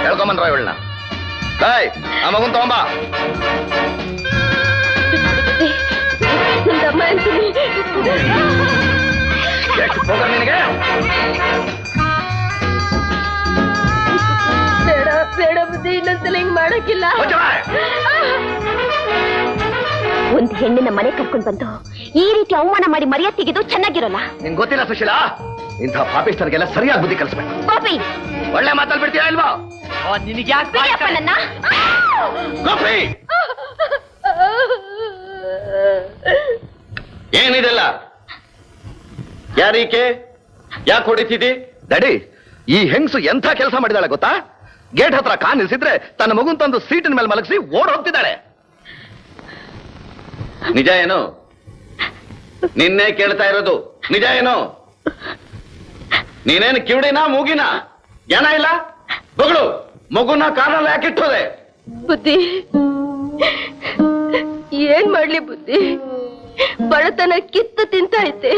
ಹೇಳ್ಕೊಂಬನ್ರ ಇವಳನ್ನ ಆ ಮಗುನ್ ತಗೊಂಬ. ನಿನಗೆ ಬೇಡ ಬೇಡ ಬುದ್ಧಿ, ಇನ್ನೊಂದ್ಸಲ ಹಿಂಗ್ ಮಾಡಕ್ಕಿಲ್ಲ. ಒಂದು ಹೆಣ್ಣಿನ ಮನೆ ಕರ್ಕೊಂಡ್ ಬಂದು ಈ ರೀತಿ ಅವಮಾನ ಮಾಡಿ ಮರ್ಯಾದೆ ತೆಗೆದು ಚೆನ್ನಾಗಿರೋಲ್ಲ. ನಿಂಗೆ ಗೊತ್ತಿಲ್ಲ ಸುಶೀಲಾ, ಇಂಥ ಪಾಪಿಸ್ಟರ್ಗೆಲ್ಲ ಸರಿಯಾಗಿ ಬುದ್ಧಿ ಕಲಿಸ್ಬೇಕು. ಗೋಪಿ, ಒಳ್ಳೆ ಮಾತಾಡ್ಬಿಡ್ತೀಯ ಇಲ್ವಾ? ನಿನಗೆ ಯಾಕೆ ಏನಿದೆಲ್ಲ? ಯಾರೀಕೆ? ಯಾಕೆ ಹೊಡಿತಿದ್ದಿ? ಡ್ಯಾಡಿ, ಈ ಹೆಂಗಸು ಎಂಥ ಕೆಲಸ ಮಾಡಿದಾಳೆ ಗೊತ್ತಾ? ಗೇಟ್ ಹತ್ರ ಕಾರ್ ನಿಲ್ಸಿದ್ರೆ ತನ್ನ ಮಗುನ್ ತಂದು ಸೀಟಿನ ಮೇಲೆ ಮಲಗಿಸಿ ಓಡ್ ಹೋಗ್ತಿದ್ದಾಳೆ. ನಿಜ ಏನು? ನಿನ್ನೆ ಕೇಳ್ತಾ ಇರೋದು ನಿಜ ಏನು? ನೀನೇನು ಕಿವಿಡಿನ ಮೂಗಿನ? ಏನ ಇಲ್ಲ ಮಗಳು ಮಗುನ ಕಾರಲ್ಲಿ ಯಾಕಿಟ್ಟೋದೆ? ಬುದ್ಧಿ ಏನ್ ಮಾಡ್ಲಿ ಬುದ್ಧಿ, ಬಡತನ ಕಿತ್ತು ತಿಂತೈತೆ.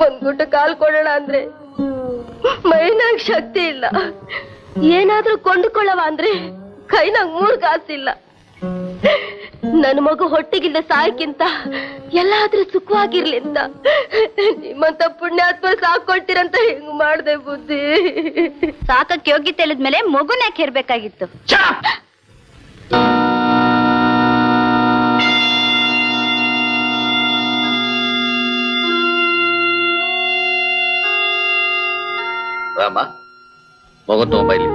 ಒಂದ್ ಗುಟ್ಟ ಕಾಲ್ ಕೊಡೋಣ ಅಂದ್ರೆ ಮೈನಾಗ ಶಕ್ತಿ ಇಲ್ಲ. ಏನಾದ್ರೂ ಕೊಂಡುಕೊಳ್ಳವ ಅಂದ್ರೆ ಕೈನಾಗ 3 ಕಾಸಿಲ್ಲ. ನನ್ನ ಮಗು ಹೊಟ್ಟೆಗಿಲ್ಲ ಸಾಯಕ್ಕಿಂತ ಎಲ್ಲಾದ್ರೂ ಸುಖವಾಗಿರ್ಲಿ ಅಂತ ನಿಮ್ಮಂತ ಪುಣ್ಯಾತ್ಮ ಸಾಕೊಳ್ತೀರಂತ ಹೆಂಗ್ ಮಾಡ್ದೆ ಬುದ್ಧಿ. ಸಾಕಕ್ಕೆ ಯೋಗ್ಯತೆ ಇಲ್ಲದ್ಮೇಲೆ ಮಗುನ ಯಾಕೆ ಇರ್ಬೇಕಾಗಿತ್ತು? ರಾಮ, ಮಗು ತಗೊಂಬ ಇಲ್ಲಿ.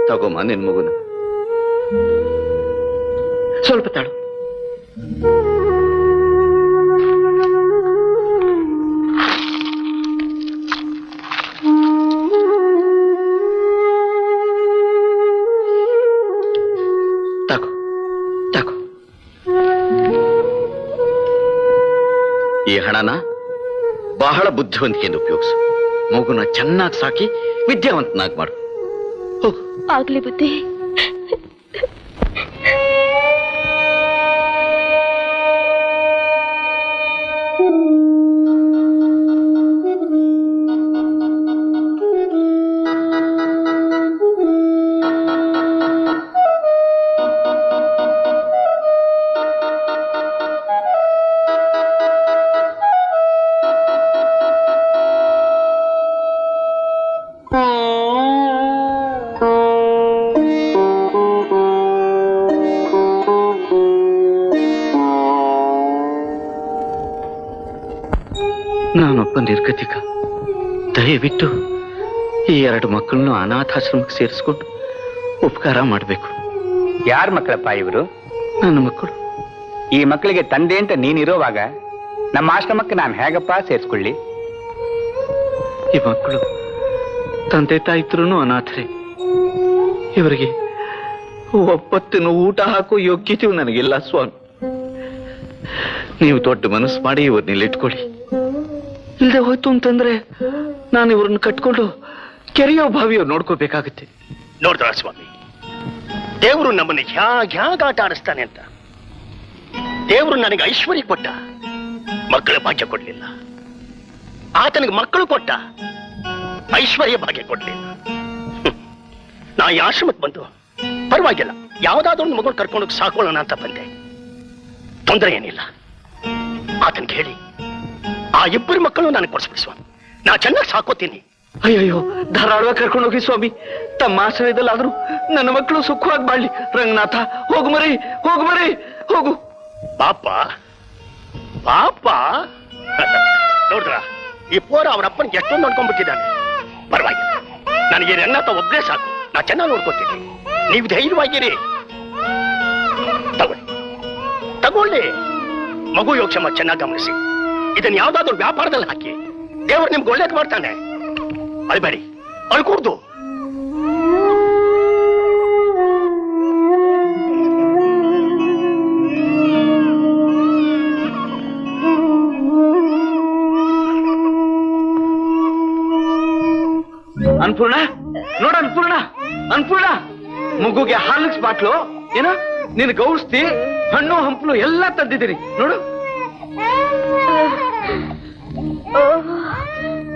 ತಗೋಮ್ಮ ನಿನ್ ಮಗುನ. ಸ್ವಲ್ಪ ತಾಳು. ತಗೋ ತಗೋ. ಈ ಹಣನ ಬಹಳ ಬುದ್ಧಿವಂತಿಕೆಯಿಂದ ಉಪಯೋಗಿಸು. ಮಗುನ ಚೆನ್ನಾಗಿ ಸಾಕಿ ವಿದ್ಯಾವಂತನಾಗಿ ಮಾಡು. ಆಗ್ಲಿ ಬುದ್ಧಿ. ನಾನೊಬ್ಬ ನಿರ್ಗತಿಕ. ದಯವಿಟ್ಟು ಈ 2 ಮಕ್ಕಳನ್ನು ಅನಾಥಾಶ್ರಮಕ್ಕೆ ಸೇರಿಸ್ಕೊಂಡು ಉಪಕಾರ ಮಾಡಬೇಕು. ಯಾರ ಮಕ್ಕಳಪ್ಪ ಇವರು? ನನ್ನ ಮಕ್ಕಳು. ಈ ಮಕ್ಕಳಿಗೆ ತಂದೆ ಅಂತ ನೀನಿರೋವಾಗ ನಮ್ಮ ಆಶ್ರಮಕ್ಕೆ ನಾನು ಹೇಗಪ್ಪ ಸೇರಿಸ್ಕೊಳ್ಳಿ? ಈ ಮಕ್ಕಳು ತಂದೆ ತಾಯಿತ್ರೂ ಅನಾಥರೇ. ಇವರಿಗೆ ಒಪ್ಪತ್ತಿನ ಊಟ ಹಾಕೋ ಯೋಗ್ಯತೆಯು ನನಗಿಲ್ಲ ಸ್ವಾಮಿ. ನೀವು ದೊಡ್ಡ ಮನಸ್ಸು ಮಾಡಿ ಇವ್ರನ್ನ ಇಲ್ಲಿಟ್ಕೊಳ್ಳಿ. ಇಲ್ಲದೆ ಹೋಯ್ತು ಅಂತಂದ್ರೆ ನಾನು ಇವ್ರನ್ನ ಕಟ್ಕೊಂಡು ಕೆರೆಯೋ ಬಾವಿಯೋ ನೋಡ್ಕೋಬೇಕಾಗತ್ತೆ. ನೋಡ್ದ ಸ್ವಾಮಿ, ದೇವರು ನಮ್ಮನ್ನು ಹ್ಯಾಗ ಆಟ ಆಡಿಸ್ತಾನೆ ಅಂತ. ದೇವರು ನನಗೆ ಐಶ್ವರ್ಯ ಕೊಟ್ಟ, ಮಕ್ಕಳ ಭಾಗ್ಯ ಕೊಡ್ಲಿಲ್ಲ. ಆತನಿಗೆ ಮಕ್ಕಳು ಕೊಟ್ಟ, ಐಶ್ವರ್ಯ ಭಾಗ್ಯ ಕೊಡ್ಲಿಲ್ಲ. ನಾ ಈ ಆಶ್ರಮಕ್ಕೆ ಬಂದು ಪರವಾಗಿಲ್ಲ, ಯಾವ್ದಾದ್ರು ಒಂದು ಮಗು ಕರ್ಕೊಂಡು ಸಾಕೊಳ್ಳೋಣ ಅಂತ ಬಂದೆ. ತೊಂದರೆ ಏನಿಲ್ಲ. ಆತನಿಗೆ ಹೇಳಿ ಆ 2 ಮಕ್ಕಳು ನನಗೆ ಕೊಡಿಸ್ಬಿಡಿ ಸ್ವಾಮಿ, ನಾ ಚೆನ್ನಾಗಿ ಸಾಕೋತೀನಿ. ಅಯ್ಯಯ್ಯೋ, ಧಾರಾಳವಾಗಿ ಕರ್ಕೊಂಡು ಹೋಗಿ ಸ್ವಾಮಿ. ತಮ್ಮ ಆಶ್ರಯದಲ್ಲಾದ್ರೂ ನನ್ನ ಮಕ್ಕಳು ಸುಖವಾಗಿ ಬಾಳ್ಲಿ. ರಂಗನಾಥ, ಹೋಗು ಮರಿ, ಹೋಗು ಮರಿ, ಹೋಗು. ಪಾಪ ಪಾಪ ನೋಡ್ರ, ಈ ಪೋರ ಅವ್ರ ಅಪ್ಪನ ಎಷ್ಟೊಂದು ನೋಡ್ಕೊಂಡ್ಬಿಟ್ಟಿದ್ದಾನೆ. ಪರವಾಗಿಲ್ಲ, ನನಗೆ ರಂಗನಾಥ ಒಬ್ಬನೇ ಸಾಕು, ನಾ ಚೆನ್ನಾಗಿ ನೋಡ್ಕೊತೀನಿ. ನೀವು ಧೈರ್ಯವಾಗಿರಿ. ತಗೊಳ್ಳಿ, ಮಗು ಯೋಗಕ್ಷೇಮ ಚೆನ್ನಾಗಿ ಗಮನಿಸಿ. ಇದನ್ನ ಯಾವ್ದಾದ್ರು ವ್ಯಾಪಾರದಲ್ಲಿ ಹಾಕಿ, ದೇವರು ನಿಮ್ಗೆ ಒಳ್ಳೇದು ಮಾಡ್ತಾನೆ. ಅಳ್ಬೇಡಿ, ಅಳ್ಕೂಡ್ದು. ಅನ್ಪೂರ್ಣ, ನೋಡ ಅನ್ಪೂರ್ಣ, ಅನ್ಪೂರ್ಣ, ಮಗುಗೆ ಹಾಲಿಕ್ಸ್ ಬಾಟ್ಲು ಏನೋ ನಿನ್ ಗೌಡ್ಸ್ತಿ ಹಣ್ಣು ಹಂಪಲು ಎಲ್ಲ ತಂದಿದ್ದೀರಿ ನೋಡು.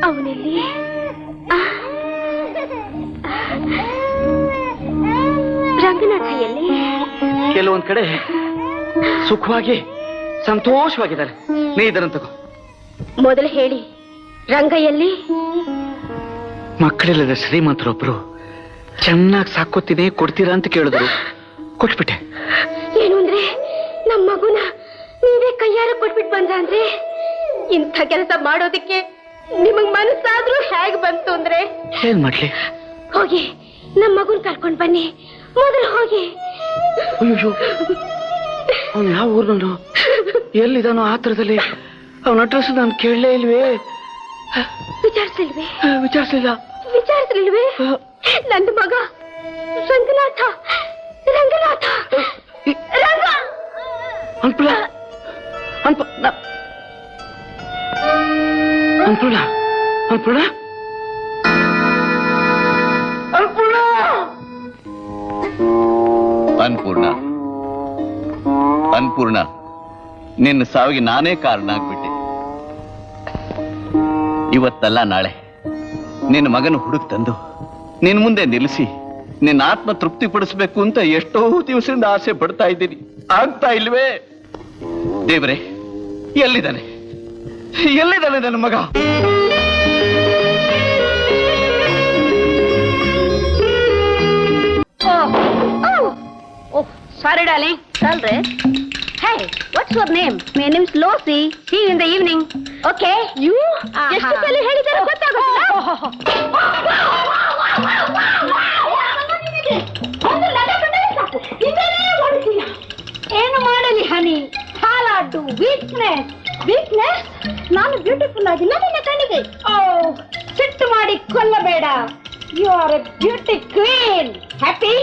ಅವನಲ್ಲಿ ರಂಗನಾಥ ಎಲ್ಲಿ? ಕೆಲವೊಂದ್ ಕಡೆ ಸುಖವಾಗಿ ಸಂತೋಷವಾಗಿದ್ದಾರೆ. ನೀ ಇದನ್ನು ತಗೋ. ಮೊದಲು ಹೇಳಿ, ರಂಗ ಎಲ್ಲಿ? ಮಕ್ಕಳಿಲ್ಲದ ಶ್ರೀಮಂತರೊಬ್ರು ಚೆನ್ನಾಗಿ ಸಾಕೋತೀನಿ ಕೊಡ್ತೀರಾ ಅಂತ ಕೇಳಿದ್ರು, ಕೊಟ್ಬಿಟ್ಟೆ. ಏನು ಅಂದ್ರೆ ನಮ್ಮ ಮಗುನ ನೀವೇ ಕೈಯಾರ ಕೊಟ್ಬಿಟ್ಟು ಬಂದ್ರ ಅಂದ್ರೆ? ಇಂಥ ಕೆಲಸ ಮಾಡೋದಿಕ್ಕೆ ನಿಮಗ್ ಮನಸ್ಸಾದ್ರೂ ಹೇಗ್ ಬಂತು ಅಂದ್ರೆ? ಏನ್ ಮಾಡ್ಲಿ? ಹೋಗಿ ನಮ್ಮ ಮಗುನ್ ಕರ್ಕೊಂಡ್ ಬನ್ನಿ, ಮೊದಲು ಹೋಗಿ. ಅಯ್ಯೋ, ಅವ್ನು ಯಾವ ಊರ್ನವನು, ಎಲ್ಲಿದಾನೋ ಆತರದಲ್ಲಿ? ಅವನ ಅಡ್ರೆಸ್ ನಾನು ಕೇಳಲೇ ಇಲ್ವೇ? ವಿಚಾರಿಸಲಿಲ್ವೇ? ವಿಚಾರಿಸ್ಲಿಲ್ವೇ? ನನ್ನ ಮಗ ರಂಗನಾಥ. ರಂಗನಾಥ ರಂಗ ಅನ್ಪೂರ್ಣ, ಅನ್ಪೂರ್ಣ, ಅನ್ಪೂರ್ಣ, ಅನ್ಪೂರ್ಣ, ಅನ್ಪೂರ್ಣ, ಅನ್ಪೂರ್ಣ, ನಿನ್ನ ಸಾವಿಗೆ ನಾನೇ ಕಾರಣ ಆಗ್ಬಿಟ್ಟೆ. ಇವತ್ತಲ್ಲ ನಾಳೆ ನಿನ್ನ ಮಗನ ಹುಡುಕ್ ತಂದು ನಿನ್ ಮುಂದೆ ನಿಲ್ಲಿಸಿ ನಿನ್ನ ಆತ್ಮ ತೃಪ್ತಿ ಪಡಿಸ್ಬೇಕು ಅಂತ ಎಷ್ಟೋ ದಿವಸದಿಂದ ಆಸೆ ಪಡ್ತಾ ಇದ್ದೀನಿ. ಆಗ್ತಾ ಇಲ್ವೇ? ದೇವ್ರೆ, ಎಲ್ಲಿದ್ದಾನೆ ನನ್ನ ಮಗ? Sorry, darling. All right. Hey, what's your name? My name is Lucy. See you in the evening. Okay. You? ಎಷ್ಟು ಸಲ ಹೇಳಿದಾರೆ ಏನು ಮಾಡಲಿ ಹನಿ? ಹಾಲಾಡು ವೀಕ್ನೆಸ್. ನಾನು ಬ್ಯೂಟಿಫುಲ್ ಆಗಿಲ್ಲ ನಿನ್ನ ಕಣ್ಣಿಗೆ. ಸಿಟ್ಟು ಮಾಡಿ ಕೊಲ್ಲಬೇಡ. You are a beauty queen. Happy?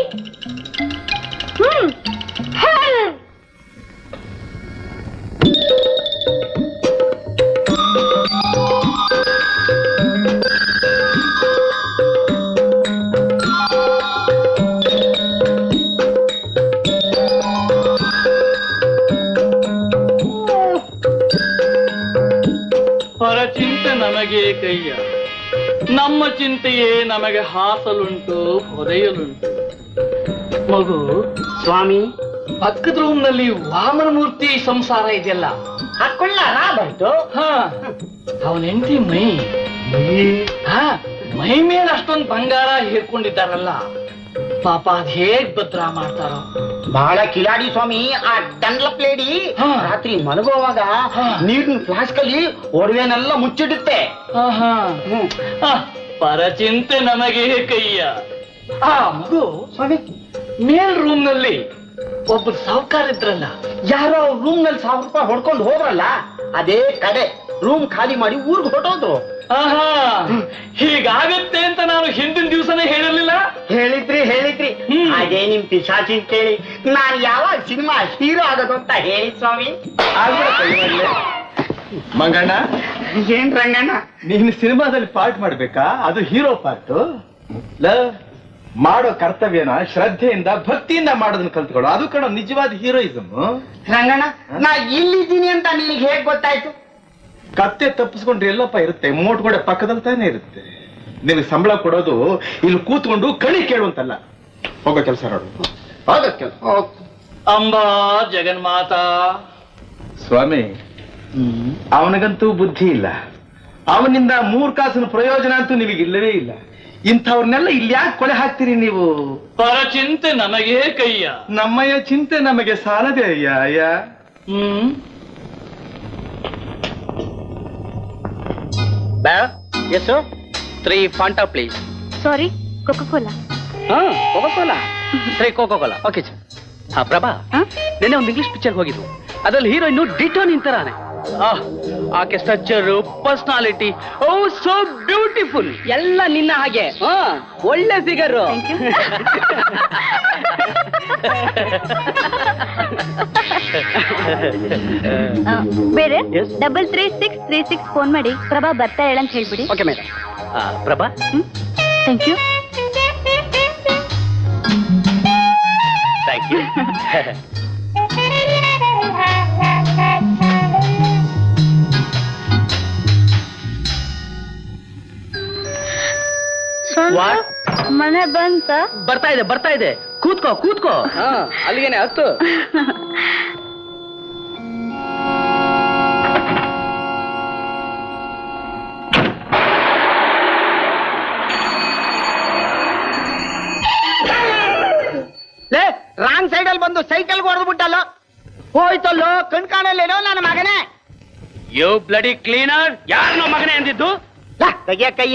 ಪರಚಿಂತೆ ನಮಗೆ ಕೈಯ, ನಮ್ಮ ಚಿಂತೆಯೇ ನಮಗೆ ಹಾಸಲುಂಟು, ಹೊರೆಯಲುಂಟು. ಮಗು ಸ್ವಾಮಿ, ಪಕ್ಕದ ರೂಮ್ ನಲ್ಲಿ ವಾಮನ ಮೂರ್ತಿ ಸಂಸಾರ ಇದೆಯಲ್ಲ, ಹಾಕೊಳ್ಳ ಬಂತು. ಅವನ ಹೆಂಡತಿ ಮೈ ಮೇಲೆ ಅಷ್ಟೊಂದು ಬಂಗಾರ ಹೇರ್ಕೊಂಡಿದ್ದಾರಲ್ಲ, ಪಾಪ ಅದ್ ಹೇಗ್ ಭದ್ರ ಮಾಡ್ತಾರೋ. ಬಹಳ ಕಿಲಾಡಿ ಸ್ವಾಮಿ. ಆ ಡನ್ಲಪ್ ಲೇಡಿ ರಾತ್ರಿ ಮಲಗುವಾಗ ನೀರಿನ ಫ್ಲಾಸ್ಕ್ ಅಲ್ಲಿ ಒಡವೆನೆಲ್ಲ ಮುಚ್ಚಿಡುತ್ತೆ. ಪರಚಿಂತೆ ನಮಗೆ ಕೈಯ. ಆ ಮಗು ಸ್ವಾಮಿ, ಮೇಲ್ ರೂಮ್ ನಲ್ಲಿ ಒಬ್ರು ಸಾವುಕಾರ ಇದ್ರಲ್ಲ, ಯಾರೋ ರೂಮ್ ನಲ್ಲಿ 1000 ರೂಪಾಯಿ ಹೊಡ್ಕೊಂಡು ಹೋದ್ರಲ್ಲ, ಅದೇ ಕಡೆ ರೂಮ್ ಖಾಲಿ ಮಾಡಿ ಊರ್ಗ್ ಹೊಟ್ಟೋದ್ರು. ಹೀಗಾಗತ್ತೆ ಅಂತ ನಾನು ಹಿಂದಿನ ದಿವಸನೇ ಹೇಳಿರ್ಲಿಲ್ಲ. ಹೇಳಿದ್ರಿ. ಹಾಗೆ ನಿಮ್ ಪಿಶಾಚಿನ್ ಕೇಳಿ ನಾನ್ ಯಾವಾಗ ಸಿನಿಮಾ ಹೀರೋ ಆಗೋದು ಅಂತ ಹೇಳಿ ಸ್ವಾಮಿ. ಮಂಗಣ್ಣ, ಏನ್ ರಂಗಣ್ಣ, ನೀನು ಸಿನಿಮಾದಲ್ಲಿ ಪಾರ್ಟ್ ಮಾಡ್ಬೇಕಾ? ಅದು ಹೀರೋ ಪಾರ್ಟ್. ಮಾಡೋ ಕರ್ತವ್ಯನ ಶ್ರದ್ಧೆಯಿಂದ ಭಕ್ತಿಯಿಂದ ಮಾಡೋದನ್ನ ಕಲ್ತ್ಕೊಳ್ಳೋ, ಅದು ಕಣ ನಿಜವಾದ ಹೀರೋಯಿಸಮ್. ರಂಗಣ್ಣ, ನಾ ಇಲ್ಲಿದ್ದೀನಿ ಅಂತ ನಿನಗೆ ಹೇಗ್ ಗೊತ್ತಾಯ್ತು? ಕತ್ತೆ ತಪ್ಪಿಸ್ಕೊಂಡ್ರೆ ಎಲ್ಲಪ್ಪ ಇರುತ್ತೆ, ಮೋಟ್ ಕೂಡ ಪಕ್ಕದಲ್ಲಿ ತಾನೇ ಇರುತ್ತೆ. ನಿನಗೆ ಸಂಬಳ ಕೊಡೋದು ಇಲ್ಲಿ ಕೂತ್ಕೊಂಡು ಕಣಿ ಕೇಳುವಂತಲ್ಲ. ಹೋಗೋ ಕೆಲಸ ನೋಡು. ಅಂಬಾ ಜಗನ್ಮಾತಾ. ಸ್ವಾಮಿ, ಅವನಿಗಂತೂ ಬುದ್ಧಿ ಇಲ್ಲ. ಅವನಿಂದ 3 ಕಾಸಿನ ಪ್ರಯೋಜನ ಅಂತೂ ನಿಮಗಿಲ್ಲವೇ ಇಲ್ಲ. ಇಂಥವ್ರನ್ನೆಲ್ಲ ಇಲ್ಲಿ ಯಾಕೆ ಕೊಳೆ ಹಾಕ್ತೀರಿ ನೀವು? ಪರಚಿಂತೆ ನಮಗೆ ಕೈಯ. ನಮ್ಮಯ್ಯ ಚಿಂತೆ ನಮಗೆ ಸಾಲದೆ ಅಯ್ಯ. Yes 3 Fanta please. Sorry, Coca Cola. Coca Cola 3 Coca Cola. Okay sir. Prabha, ನೆನ್ನೆ ಒಂದು ಇಂಗ್ಲಿಷ್ ಪಿಕ್ಚರ್ ಹೋಗಿದ್ವು. ಅದ್ರಲ್ಲಿ ಹೀರೋಯಿನ್ ಡಿಟೋ ನಿಂತರಾನೆ. ಆಕೆ structure, personality, oh so beautiful. ಎಲ್ಲ ನಿನ್ನ ಹಾಗೆ. ಒಳ್ಳೆ ಫಿಗರ್. ಬೇರೆ 333636 ಫೋನ್ ಮಾಡಿ ಪ್ರಭಾ ಬರ್ತಾ ಹೇಳಂತ ಹೇಳ್ಬಿಡಿ. Okay madam. Prabha, thank you. ಮನೆ ಬಂತ? ಬರ್ತಾ ಇದೆ ಕೂತ್ಕೋ ಅಲ್ಲಿಗೇನೆ ಹತ್ತು. ಲೇ ರಾಂಗ್ ಸೈಡ್ ಅಲ್ಲಿ ಬಂದು ಸೈಕಲ್ ಹೊಡೆದು ಬಿಟ್ಟಲ್ಲ, ಹೋಯ್ತಲ್ಲೋ ಕಣ್ ಕಾಣಲ್ಲೇನೋ ನನ್ನ ಮಗನೇ. ಯು ಬ್ಲಡಿ ಕ್ಲೀನರ್, ಯಾರನ್ನೋ ಮಗನೇ ಅಂದಿದ್ದು? ತೆಗಿಯ ಕೈ,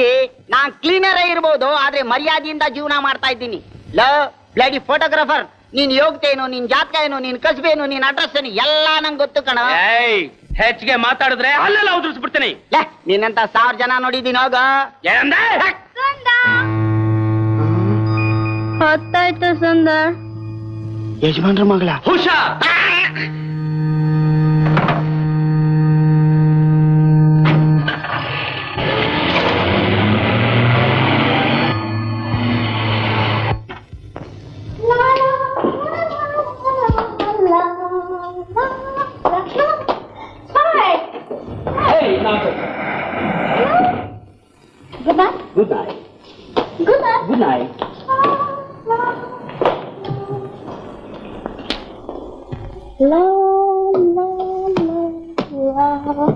ನಾನ್ ಕ್ಲೀನರ್ ಇರ್ಬೋದು, ಆದ್ರೆ ಮರ್ಯಾದೆಯಿಂದ ಜೀವನ ಮಾಡ್ತಾ ಇದ್ದೀನಿ. ಬ್ಲಡಿ ಫೋಟೋಗ್ರಾಫರ್, ನೀನ್ ಯೋಗ್ಯತೆ ಏನು, ನಿನ್ ಜಾತಕ ಏನು, ನಿನ್ ಕಸ್ಬೆ ಏನು, ನಿನ್ ಅಡ್ರೆಸ್ ಏನು ಎಲ್ಲ ನಂಗೆ ಗೊತ್ತು ಕಣ. ಹೆಚ್ಚಿಗೆ ಮಾತಾಡಿದ್ರೆ ಅಲ್ಲೆಲ್ಲ ಉದುರಿಸ್ಬಿಡ್ತೀನಿ. ನಿನ್ನಂತ 1000 ಜನ ನೋಡಿದೀನಿ ಹೋಗ. ಹೊತ್ತಾಯ್ತು ಸುಂದರ್. ಯಜಮಾನ್ರ ಮಗಳ ಹುಷಾರ್. Good night. Good night. La la la la.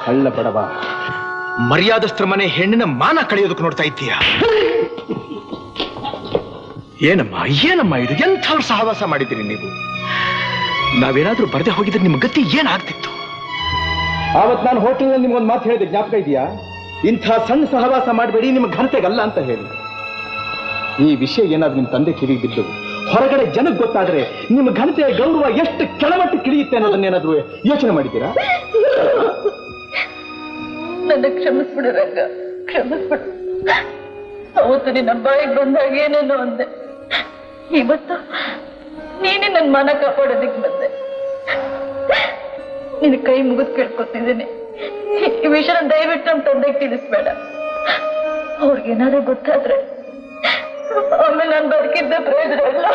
ಕಳ್ಳ ಬಡವ ಮರ್ಯಾದಸ್ತ್ರ ಮನೆ ಹೆಣ್ಣಿನ ಮಾನ ಕಳೆಯೋದಕ್ಕೆ ನೋಡ್ತಾ ಇದ್ದೀಯ. ಏನಮ್ಮ ಇದು, ಎಂಥವ್ರ ಸಹವಾಸ ಮಾಡಿದ್ದೀರಿ ನೀವು? ನಾವೇನಾದ್ರೂ ಬರದೆ ಹೋಗಿದ್ರೆ ನಿಮ್ಮ ಗತಿ ಏನಾಗ್ತಿತ್ತು? ಆವತ್ ನಾನು ಹೋಟೆಲ್ನಲ್ಲಿ ನಿಮ್ಗೊಂದು ಮಾತು ಹೇಳಿದೆ, ಜ್ಞಾಪಕ ಇದೆಯಾ? ಇಂಥ ಸಣ್ಣ ಸಹವಾಸ ಮಾಡಬೇಡಿ, ನಿಮ್ಮ ಘನತೆಗಲ್ಲ ಅಂತ ಹೇಳಿ. ಈ ವಿಷಯ ಏನಾದ್ರು ನಿಮ್ ತಂದೆ ಕಿವಿಗೆ ಬಿದ್ದು ಹೊರಗಡೆ ಜನಕ್ಕೆ ಗೊತ್ತಾದ್ರೆ ನಿಮ್ಮ ಘನತೆಯ ಗೌರವ ಎಷ್ಟು ಕೆಳಮಟ್ಟಕ್ಕೆ ಇಳಿಯುತ್ತೆ ಅನ್ನೋದನ್ನೇನಾದ್ರೂ ಯೋಚನೆ ಮಾಡಿದ್ದೀರಾ? ನನ್ನ ಕ್ಷಮಿಸ್ಬಿಡು ರಂಗ, ಕ್ಷಮಿಸ್ಬಿಡು. ಅವತ್ತು ನಿನ್ನ ಬಾಯಿಗೆ ಬಂದಾಗ ಏನೇನೋ ಅಂದೆ. ಇವತ್ತು ನೀನೇ ನನ್ನ ಮಾನ ಕಾಪಾಡೋದಿಕ್ ಬಂದೆ. ನಿನ್ನ ಕೈ ಮುಗಿದು ಕೇಳ್ಕೊತಿದ್ದೀನಿ, ಈ ವಿಷಯ ದಯವಿಟ್ಟು ನಮ್ಮ ತಂದೆಗೆ ತಿಳಿಸ್ಬೇಡ. ಅವ್ರಿಗೇನಾದ್ರೂ ಗೊತ್ತಾದ್ರೆ ಆಮೇಲೆ ನಾನು ಬದುಕಿದ್ದ ಪ್ರಯೋಜನ ಇಲ್ಲ.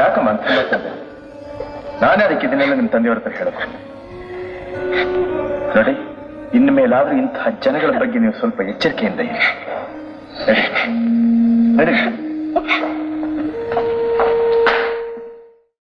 ಯಾಕಮ್ಮ ನಾನೇ ಅದಕ್ಕೆ ಇದನ್ನೆಲ್ಲ ನಿಮ್ಮ ತಂದೆಯವ್ರ ಹತ್ರ ಹೇಳೋದು. ನೋಡಿ, ಇನ್ಮೇಲಾದ್ರೂ ಇಂತಹ ಜನಗಳ ಬಗ್ಗೆ ನೀವು ಸ್ವಲ್ಪ ಎಚ್ಚರಿಕೆಯಿಂದ ಇರಿ. ನಡಿ. ನಡಿ.